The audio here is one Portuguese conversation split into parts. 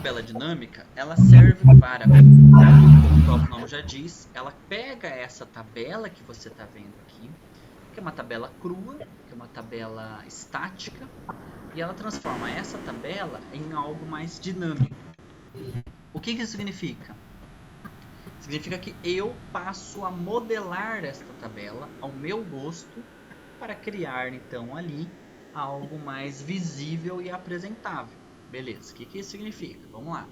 tabela dinâmica, ela serve para, como o próprio nome já diz, ela pega essa tabela que você está vendo aqui, que é uma tabela crua, que é uma tabela estática, e ela transforma essa tabela em algo mais dinâmico. O que isso significa? Significa que eu passo a modelar esta tabela ao meu gosto para criar, então, ali algo mais visível e apresentável. Beleza, o que isso significa? Vamos lá.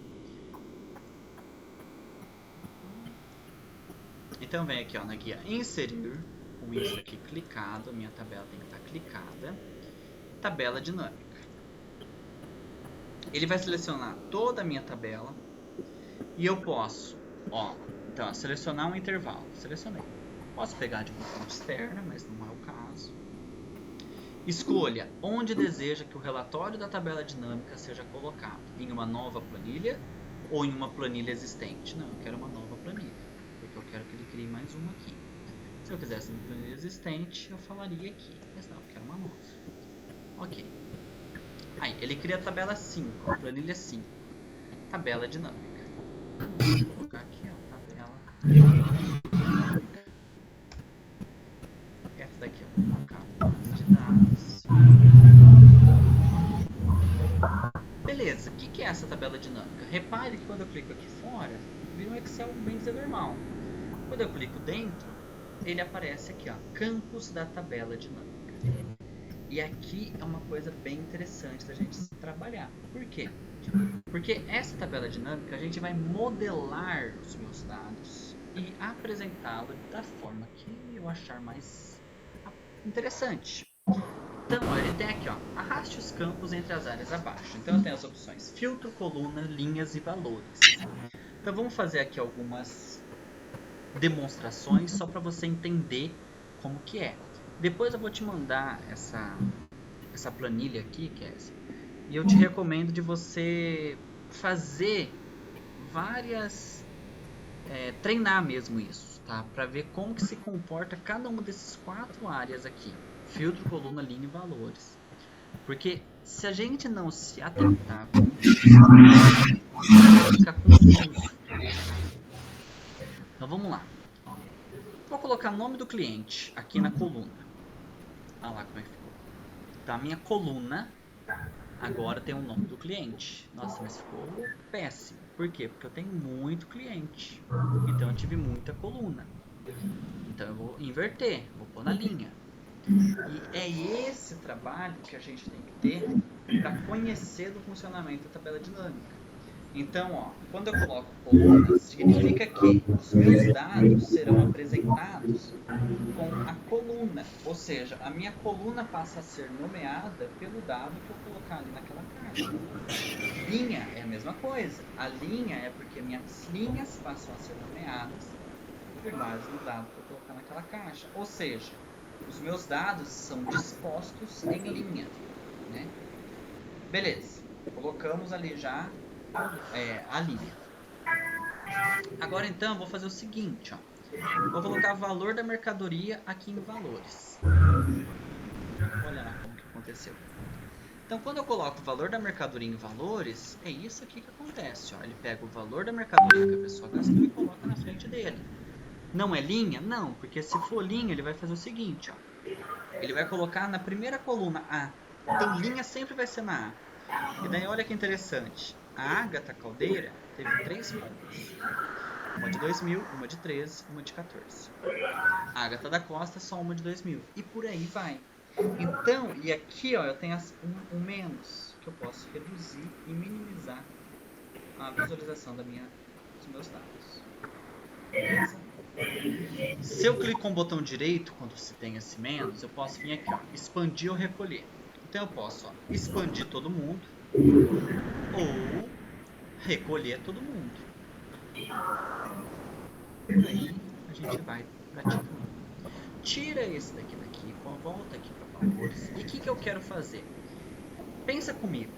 Então, vem aqui ó, na guia inserir, com isso aqui clicado, minha tabela tem que estar clicada, tabela dinâmica. Ele vai selecionar toda a minha tabela e eu posso, ó, então, selecionar um intervalo. Selecionei. Posso pegar de uma fonte externa, mas não é o caso. Escolha onde deseja que o relatório da tabela dinâmica seja colocado. Em uma nova planilha ou em uma planilha existente? Não, eu quero uma nova planilha, porque eu quero que ele crie mais uma aqui. Se eu quisesse uma planilha existente, eu falaria aqui. Mas não, eu quero uma nova. Ok. Aí, ele cria a tabela 5, planilha 5. Tabela dinâmica. Vou colocar aqui, ó, tabela dinâmica. Essa daqui, ó, vou colocar base de dados. Beleza, o que é essa tabela dinâmica? Repare que quando eu clico aqui fora, vira um Excel bem dizer normal. Quando eu clico dentro, ele aparece aqui, ó, campos da tabela dinâmica. E aqui é uma coisa bem interessante da gente trabalhar. Por quê? Porque essa tabela dinâmica a gente vai modelar os meus dados e apresentá-la da forma que eu achar mais interessante. Então, ó, ele tem aqui, ó, arraste os campos entre as áreas abaixo. Então, eu tenho as opções filtro, coluna, linhas e valores. Então, vamos fazer aqui algumas demonstrações só para você entender como que é. Depois eu vou te mandar essa planilha aqui, que é essa, e eu te recomendo de você fazer várias, treinar mesmo isso, tá? Para ver como que se comporta cada uma desses 4 áreas aqui. Filtro, coluna, linha e valores. Porque se a gente não se atentar com isso, vai ficar confuso. Então vamos lá. Vou colocar nome do cliente aqui na coluna. Olha lá como é que ficou. Então a minha coluna agora tem o nome do cliente. Nossa, mas ficou péssimo. Por quê? Porque eu tenho muito cliente. Então eu tive muita coluna. Então eu vou inverter, vou pôr na linha. E é esse trabalho que a gente tem que ter para conhecer do funcionamento da tabela dinâmica. Então, ó, quando eu coloco colunas, significa que os meus dados serão apresentados com a coluna, ou seja, a minha coluna passa a ser nomeada pelo dado que eu colocar ali naquela caixa. Linha é a mesma coisa. A linha é porque minhas linhas passam a ser nomeadas por base no dado que eu colocar naquela caixa. Ou seja, os meus dados são dispostos em linha, né? Beleza, colocamos ali já a linha. Agora então, vou fazer o seguinte, ó. Vou colocar valor da mercadoria aqui em valores. Olha lá como que aconteceu. Então, quando eu coloco o valor da mercadoria em valores, é isso aqui que acontece, ó. Ele pega o valor da mercadoria que a pessoa gastou e coloca na frente dele. Não é linha? Não, porque se for linha, ele vai fazer o seguinte, ó. Ele vai colocar na primeira coluna A. Então, linha sempre vai ser na A. E daí, olha que interessante. A Agatha Caldeira teve 3 contas. Uma de 2000, uma de 13, uma de 14. A Agatha da Costa, só uma de 2000. E por aí vai. Então, e aqui ó, eu tenho um menos, que eu posso reduzir e minimizar a visualização dos meus dados. Beleza? Se eu clico com o botão direito, quando você tem esse menos, eu posso vir aqui, ó, expandir ou recolher. Então eu posso, ó, expandir todo mundo ou recolher todo mundo. Aí a gente vai praticando. Tira esse daqui, volta aqui para valores. E o que eu quero fazer? Pensa comigo.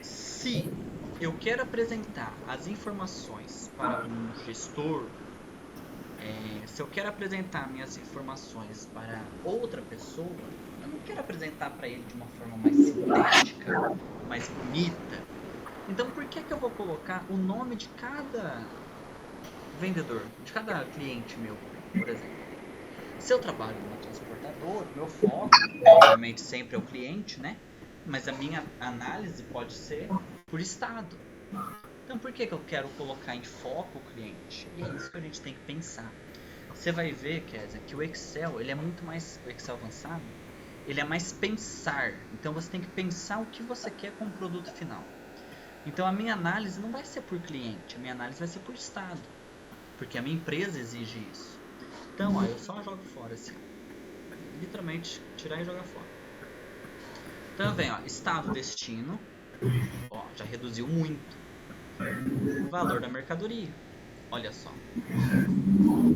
Se eu quero apresentar as informações para um gestor, se eu quero apresentar minhas informações para outra pessoa, eu não quero apresentar para ele de uma forma mais sintética, mais bonita. Então, por que eu vou colocar o nome de cada vendedor, de cada cliente meu, por exemplo. Se eu trabalho numa transportadora, meu foco, obviamente, sempre é o cliente, né? Mas a minha análise pode ser por estado. Então, por que eu quero colocar em foco o cliente? E é isso que a gente tem que pensar. Você vai ver, Kézia, que o Excel, ele é muito mais, o Excel avançado, ele é mais pensar. Então, você tem que pensar o que você quer com o produto final. Então, a minha análise não vai ser por cliente, a minha análise vai ser por estado. Porque a minha empresa exige isso. Então, ó, eu só jogo fora assim, ó. Literalmente, tirar e jogar fora. Então, vem, ó, estado, destino. Ó, já reduziu muito. Valor da mercadoria. Olha só.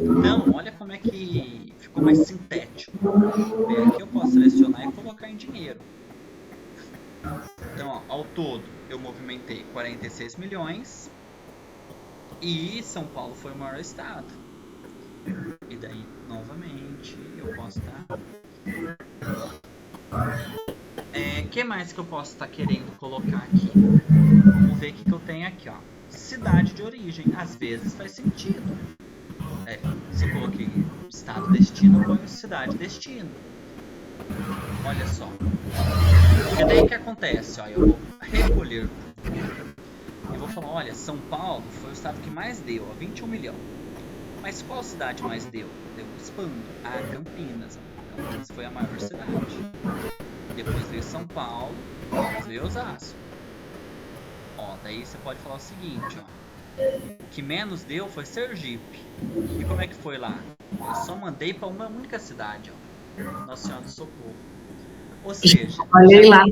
Então, olha como é que ficou mais sintético. Bem, aqui eu posso selecionar e colocar em dinheiro. Então, ó, ao todo, eu movimentei 46 milhões e São Paulo foi o maior estado. E daí, novamente, eu posso estar... que mais que eu posso estar querendo colocar aqui? Vamos ver o que eu tenho aqui, ó. Cidade de origem. Às vezes faz sentido. Se eu coloquei estado destino, eu ponho cidade destino. Olha só. Porque daí o que acontece? Ó, eu vou recolher e vou falar, olha, São Paulo foi o estado que mais deu, ó, 21 milhões. Mas qual cidade mais deu? Eu expando. Campinas. Campinas foi a maior cidade. Depois veio São Paulo, depois veio Osasco. Ó, daí você pode falar o seguinte, ó. O que menos deu foi Sergipe. E como é que foi lá? Eu só mandei para uma única cidade, ó. Nossa Senhora do Socorro. Ou seja... Trabalhei lá.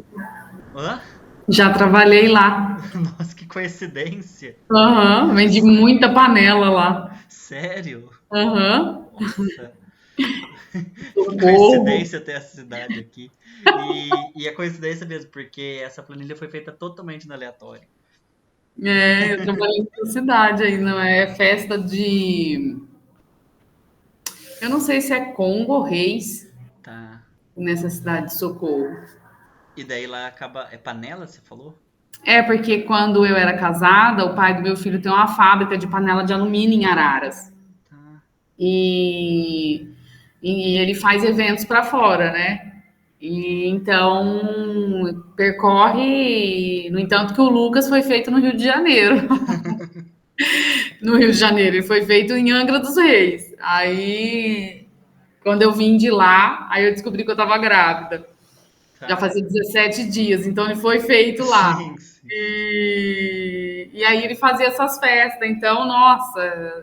Hã? Já trabalhei lá. Nossa, que coincidência. Aham, vendi muita panela lá. Sério? Aham. Nossa. Que Socorro. coincidência ter essa cidade aqui. E é coincidência mesmo, porque essa planilha foi feita totalmente no aleatório. É, eu trabalhei nessa cidade aí, não é festa de. Eu não sei se é Congo ou Reis, Tá. nessa cidade de Socorro. E daí lá acaba... É panela, você falou? É porque quando eu era casada, o pai do meu filho tem uma fábrica de panela de alumínio em Araras. Tá. E, e ele faz eventos para fora, né? E então percorre, no entanto que o Lucas foi feito no Rio de Janeiro. No Rio de Janeiro, ele foi feito em Angra dos Reis. Aí, quando eu vim de lá, aí eu descobri que eu estava grávida. Já Tá. fazia 17 dias, então ele foi feito lá. Sim, sim. E aí ele fazia essas festas. Então, nossa,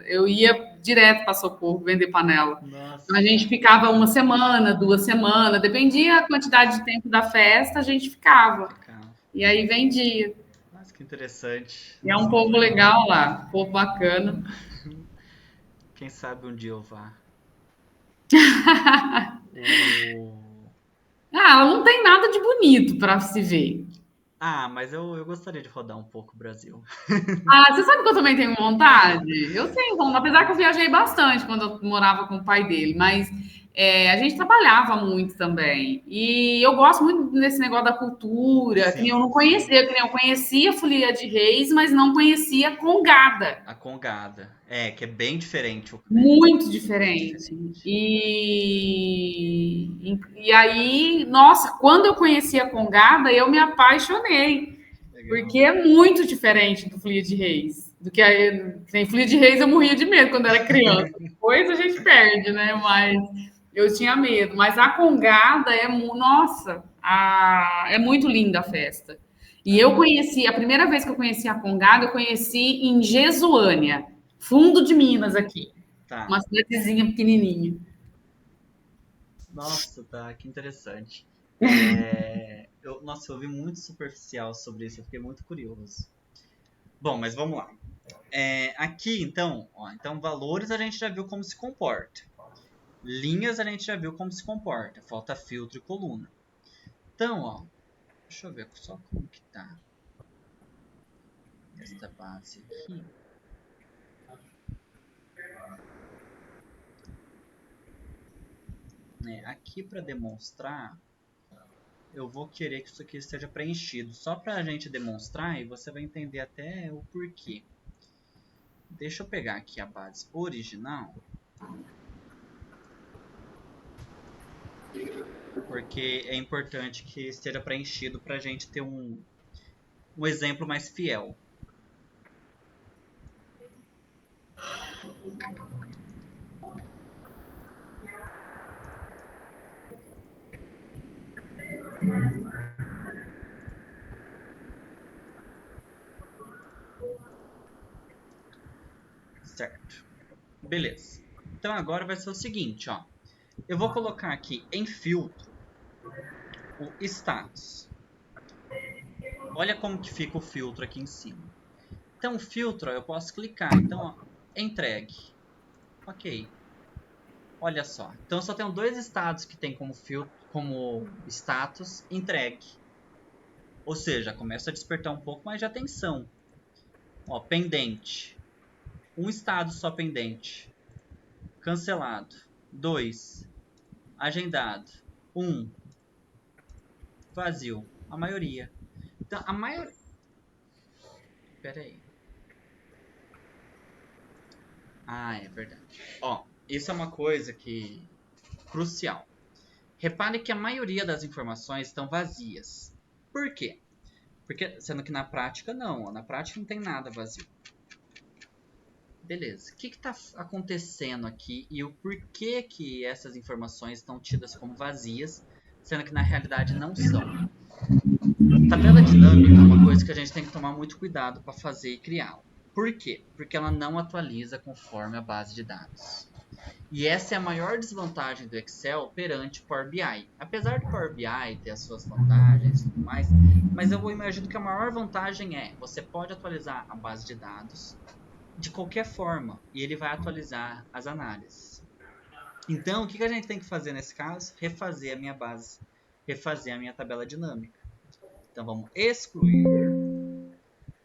eu ia direto para Socorro vender panela. Então, a Nossa. gente ficava uma semana, 2 semanas, dependia a quantidade de tempo da festa, a gente ficava. Ficava. E aí vendia. Nossa, que interessante. E é Não um povo sabia. legal lá, povo bacana. Quem sabe um dia eu vá. O... Ah, ela não tem nada de bonito para se ver. Mas eu gostaria de rodar um pouco o Brasil. Ah, você sabe que eu também tenho vontade? Eu tenho vontade, apesar que eu viajei bastante quando eu morava com o pai dele, mas a gente trabalhava muito também. E eu gosto muito desse negócio da cultura, que nem eu não Sim, sim. conhecia, que nem eu conhecia Folia de Reis, mas não conhecia Congada. A Congada. Que é bem diferente. Muito Bem diferente. diferente. E aí, nossa, quando eu conheci a Congada, eu me apaixonei. Legal. Porque é muito diferente do Folia de Reis. Do que tem Folia de Reis eu morria de medo quando era criança. Depois a gente perde, né? Mas eu tinha medo. Mas a Congada nossa, é muito linda a festa. E eu Ah, conheci, a primeira vez que eu conheci a Congada, eu conheci em Jesuânia, fundo de Minas aqui. tá. Uma cidadezinha pequenininha. Nossa, tá. Que interessante. Nossa, eu ouvi muito superficial sobre isso. Eu fiquei muito curioso. Bom, mas vamos lá. Aqui, então, ó, então, valores a gente já viu como se comporta. Linhas a gente já viu como se comporta. Falta filtro e coluna. Então, ó, deixa eu ver só como que tá esta base aqui. Aqui para demonstrar, eu vou querer que isso aqui esteja preenchido. Só para a gente demonstrar e você vai entender até o porquê. Deixa eu pegar aqui a base original. Porque é importante que esteja preenchido para a gente ter um exemplo mais fiel. Certo. Beleza. Então agora vai ser o seguinte, ó. Eu vou colocar aqui em filtro o status. Olha como que fica o filtro aqui em cima. Então o filtro, ó, eu posso clicar. Então, ó, entregue. Ok. Olha só. Então eu só tenho dois estados que tem como filtro, como status entregue. Ou seja, começa a despertar um pouco mais de atenção. Ó, pendente. Um estado só pendente. Cancelado. 2. Agendado. 1. Vazio. A maioria. Então, a maioria... Pera aí. Ah, é verdade. Ó, isso é uma coisa que... crucial. Repare que a maioria das informações estão vazias. Por quê? Porque, sendo que na prática não. Na prática não tem nada vazio. Beleza. O que está acontecendo aqui e o porquê que essas informações estão tidas como vazias, sendo que na realidade não são? Tabela dinâmica é uma coisa que a gente tem que tomar muito cuidado para fazer e criá-la. Por quê? Porque ela não atualiza conforme a base de dados. E essa é a maior desvantagem do Excel perante o Power BI. Apesar do Power BI ter as suas vantagens e tudo mais, mas eu imagino que a maior vantagem é você pode atualizar a base de dados de qualquer forma e ele vai atualizar as análises. Então, o que a gente tem que fazer nesse caso? Refazer a minha base, refazer a minha tabela dinâmica. Então, vamos excluir.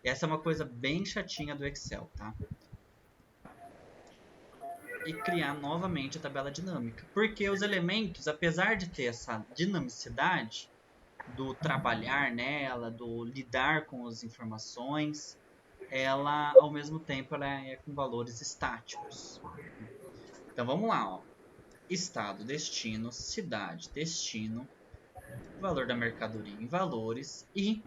Essa é uma coisa bem chatinha do Excel, tá? E criar novamente a tabela dinâmica. Porque os elementos, apesar de ter essa dinamicidade do trabalhar nela, do lidar com as informações, ela, ao mesmo tempo, ela é com valores estáticos. Então, vamos lá, ó. Estado, destino, cidade, destino, valor da mercadoria em valores e,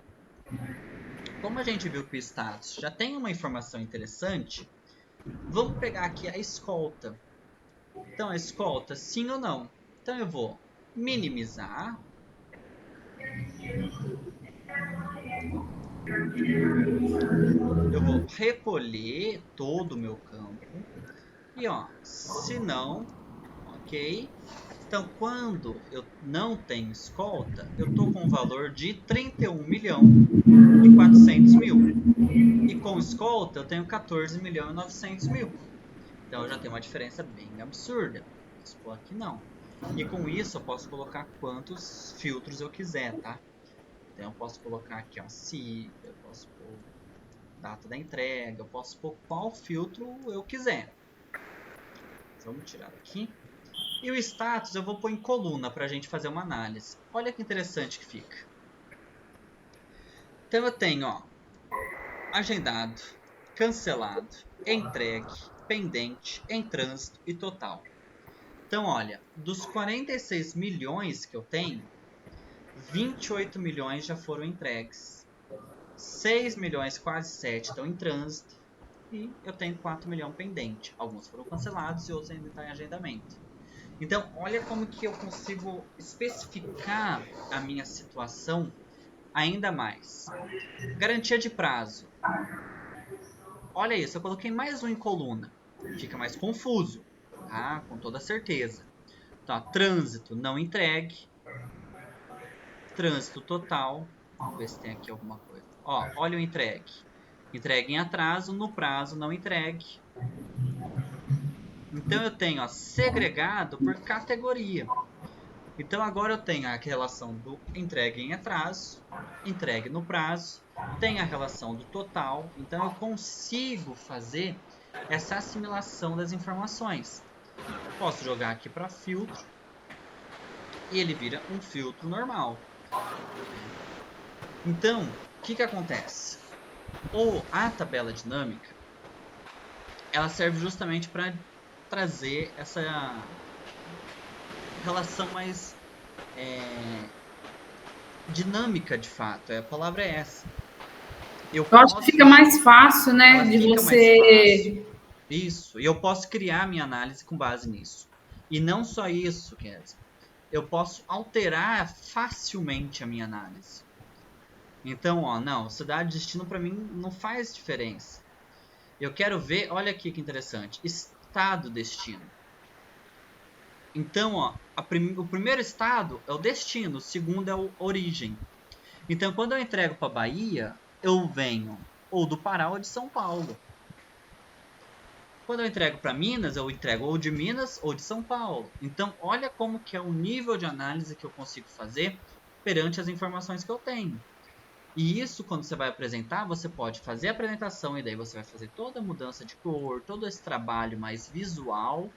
como a gente viu que o status já tem uma informação interessante, vamos pegar aqui a escolta. Então, a escolta, sim ou não? Então, eu vou minimizar. Eu vou recolher todo o meu campo. E, ó, se não, ok. Então, quando eu não tenho escolta, eu estou com um valor de 31.400.000. E com escolta, eu tenho 14.900.000. Então, eu já tenho uma diferença bem absurda. Vou supor aqui não. E com isso, eu posso colocar quantos filtros eu quiser, tá? Então, eu posso colocar aqui, ó, se eu posso pôr data da entrega, eu posso pôr qual filtro eu quiser. Vamos tirar aqui. E o status eu vou pôr em coluna para a gente fazer uma análise. Olha que interessante que fica. Então eu tenho, ó, agendado, cancelado, entregue, pendente, em trânsito e total. Então, olha, dos 46 milhões que eu tenho, 28 milhões já foram entregues. 6 milhões, quase 7, estão em trânsito. E eu tenho 4 milhões pendente. Alguns foram cancelados e outros ainda estão em agendamento. Então, olha como que eu consigo especificar a minha situação ainda mais. Garantia de prazo. Olha isso, eu coloquei mais um em coluna. Fica mais confuso, tá? Com toda certeza. Tá, trânsito não entregue. Trânsito total. Vamos ver se tem aqui alguma coisa. Ó, olha o entregue. Entregue em atraso, no prazo não entregue. Então eu tenho, ó, segregado por categoria. Então agora eu tenho a relação do entregue em atraso, entregue no prazo, tem a relação do total. Então eu consigo fazer essa assimilação das informações. Posso jogar aqui para filtro e ele vira um filtro normal. Então, o que acontece? A tabela dinâmica, ela serve justamente para trazer essa relação mais dinâmica, de fato. A palavra é essa. Eu acho que posso, fica mais fácil, ela né, de fica mais fácil. você. Isso. E eu posso criar minha análise com base nisso. E não só isso, Kézia. Eu posso alterar facilmente a minha análise. Então, ó, não, cidade de destino para mim não faz diferença. Eu quero ver, olha aqui que interessante, estado destino. Então, ó, o primeiro estado é o destino, o segundo é a origem. Então, quando eu entrego para Bahia, eu venho ou do Pará ou de São Paulo. Quando eu entrego para Minas, eu entrego ou de Minas ou de São Paulo. Então, olha como que é o nível de análise que eu consigo fazer perante as informações que eu tenho. E isso, quando você vai apresentar, você pode fazer a apresentação e daí você vai fazer toda a mudança de cor, todo esse trabalho mais visual,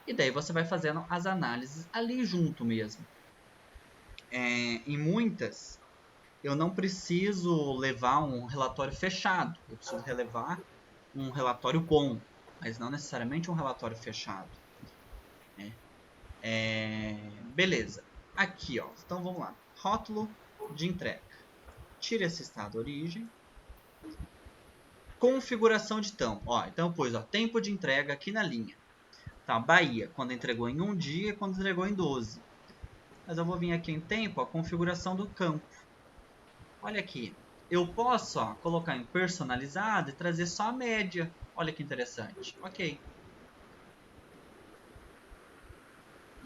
e daí você vai fazendo as análises ali junto mesmo. Em muitas, eu não preciso levar um relatório fechado, eu preciso levar um relatório bom, mas não necessariamente um relatório fechado. Né? Beleza. Aqui, ó. Então vamos lá. Rótulo de entrega. Tira esse estado origem. Configuração de tampo. Ó, então eu pus, ó, tempo de entrega aqui na linha. Tá, Bahia, quando entregou em 1 dia e quando entregou em 12. Mas eu vou vir aqui em tempo, a configuração do campo. Olha aqui. Eu posso, ó, colocar em personalizado e trazer só a média. Olha que interessante. Ok.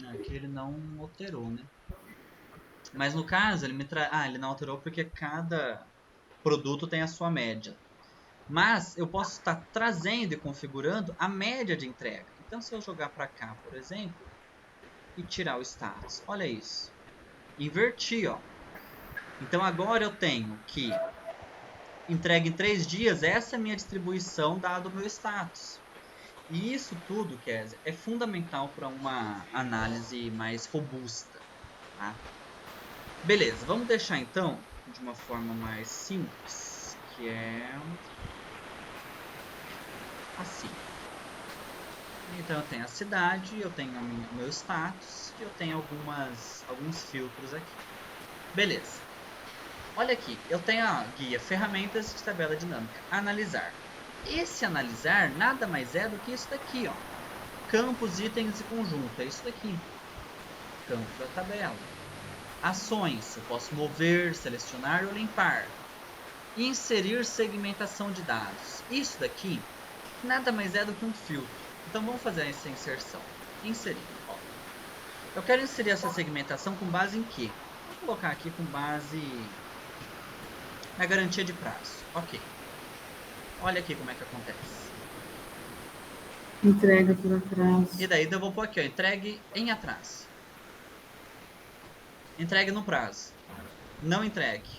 Aqui ele não alterou, né? Mas no caso, ele não alterou porque cada produto tem a sua média. Mas eu posso estar trazendo e configurando a média de entrega. Então, se eu jogar para cá, por exemplo, e tirar o status, olha isso. Inverti, ó. Então, agora eu tenho que entrega em 3 dias, essa é a minha distribuição dado o meu status. E isso tudo, Kézia, é fundamental para uma análise mais robusta. Tá? Beleza, vamos deixar então de uma forma mais simples, que é assim. Então eu tenho a cidade, eu tenho o meu status e eu tenho alguns filtros aqui. Beleza. Olha aqui, eu tenho a guia ferramentas de tabela dinâmica. Analisar. Esse analisar nada mais é do que isso daqui, ó. Campos, itens e conjunto. É isso daqui. Campo da tabela. Ações. Eu posso mover, selecionar ou limpar. Inserir segmentação de dados. Isso daqui nada mais é do que um filtro. Então vamos fazer essa inserção. Inserir. Ó. Eu quero inserir essa segmentação com base em quê? Vou colocar aqui com base na garantia de prazo. Ok. Olha aqui como é que acontece. Entrega por atraso. E daí eu vou pôr aqui, ó, entregue em atraso. Entregue no prazo. Não entregue.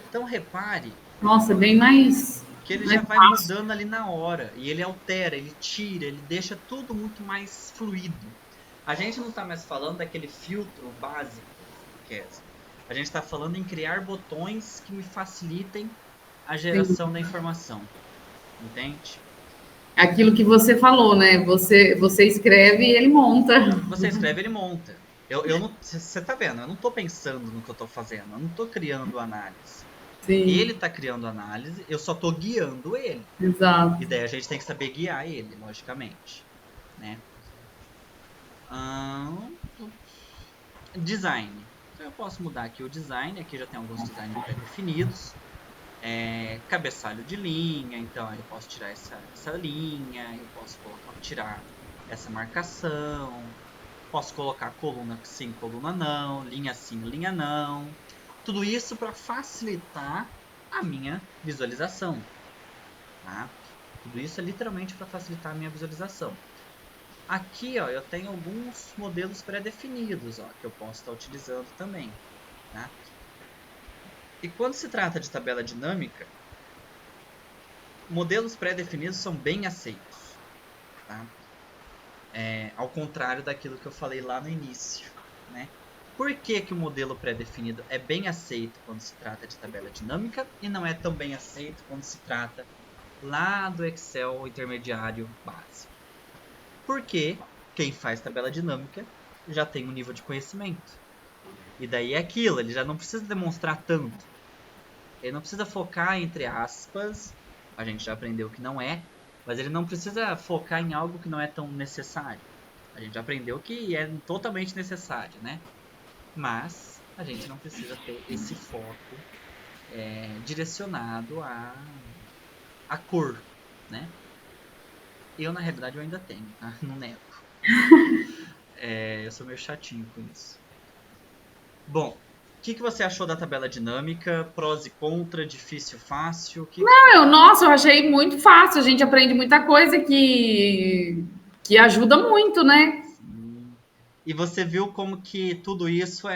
Então repare. Nossa, bem mais. Que ele mais já vai fácil. mudando ali na hora. E ele altera, ele tira, ele deixa tudo muito mais fluido. A gente não está mais falando daquele filtro básico, Kézia. A gente está falando em criar botões que me facilitem a geração da informação. Entende? Aquilo que você falou, né? Você escreve e ele monta. Você escreve, ele monta. Eu não, você tá vendo? Eu não estou pensando no que eu estou fazendo. Eu não estou criando análise. Sim, Ele está criando análise, eu só estou guiando ele. exato. E daí a gente tem que saber guiar ele, logicamente. Né? Design. Então eu posso mudar aqui o design. Aqui já tem alguns designs pré-definidos. Cabeçalho de linha. Então eu posso tirar essa linha. Eu posso tirar essa marcação. Posso colocar coluna sim, coluna não. Linha sim, linha não. Tudo isso para facilitar a minha visualização. Tá? Tudo isso é literalmente para facilitar a minha visualização. Aqui, ó, eu tenho alguns modelos pré-definidos, ó, que eu posso estar utilizando também. Tá? E quando se trata de tabela dinâmica, modelos pré-definidos são bem aceitos. Tá? Ao contrário daquilo que eu falei lá no início. Né? Por que que o modelo pré-definido é bem aceito quando se trata de tabela dinâmica e não é tão bem aceito quando se trata lá do Excel intermediário básico? Porque quem faz tabela dinâmica já tem um nível de conhecimento. E daí é aquilo, ele já não precisa demonstrar tanto. Ele não precisa focar, entre aspas, a gente já aprendeu que não é, mas ele não precisa focar em algo que não é tão necessário. A gente já aprendeu que é totalmente necessário, né? Mas a gente não precisa ter esse foco direcionado à cor, né? Eu, na realidade, eu ainda tenho, tá? Não nego. Eu sou meio chatinho com isso. Bom, o que você achou da tabela dinâmica? Prós e contra, difícil, fácil? O que foi? Nossa, eu achei muito fácil. A gente aprende muita coisa que ajuda muito, né? Sim. E você viu como que tudo isso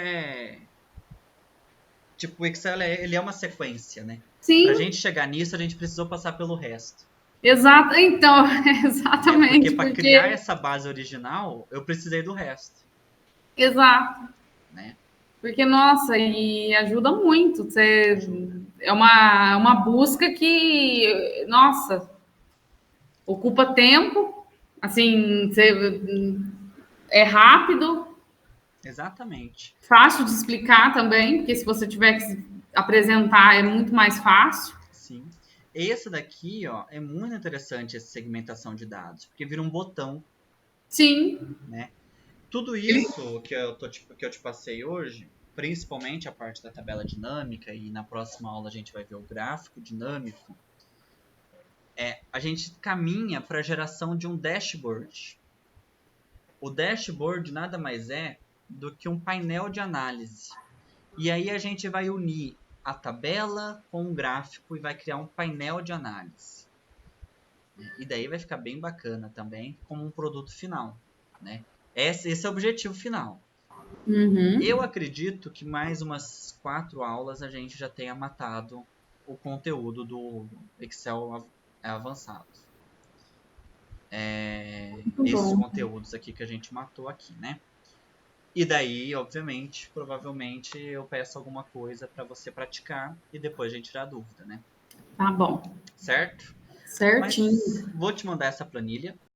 tipo, o Excel ele é uma sequência, né? Pra Sim, gente chegar nisso, a gente precisou passar pelo resto. exato. Então, Né? Porque exatamente, para criar porque essa base original, eu precisei do resto, exato. né? Porque, nossa, e ajuda muito. Ajuda. É uma busca que, nossa, ocupa tempo, assim, é rápido, Exatamente. fácil de explicar também, porque se você tiver que apresentar é muito mais fácil. Sim. Esse daqui, ó, é muito interessante essa segmentação de dados, porque vira um botão, Sim, né? Tudo ele, isso que eu te passei hoje, principalmente a parte da tabela dinâmica, e na próxima aula a gente vai ver o gráfico dinâmico, a gente caminha para a geração de um dashboard. O dashboard nada mais é do que um painel de análise. E aí a gente vai unir a tabela com o gráfico e vai criar um painel de análise. E daí vai ficar bem bacana também como um produto final, né? Esse é o objetivo final. Eu uhum, acredito que mais umas 4 aulas a gente já tenha matado o conteúdo do Excel avançado. muito Esses bom. conteúdos aqui que a gente matou aqui, né? E daí, obviamente, provavelmente eu peço alguma coisa para você praticar e depois a gente tirar dúvida, né? Tá bom, Certo? certinho. Mas vou te mandar essa planilha.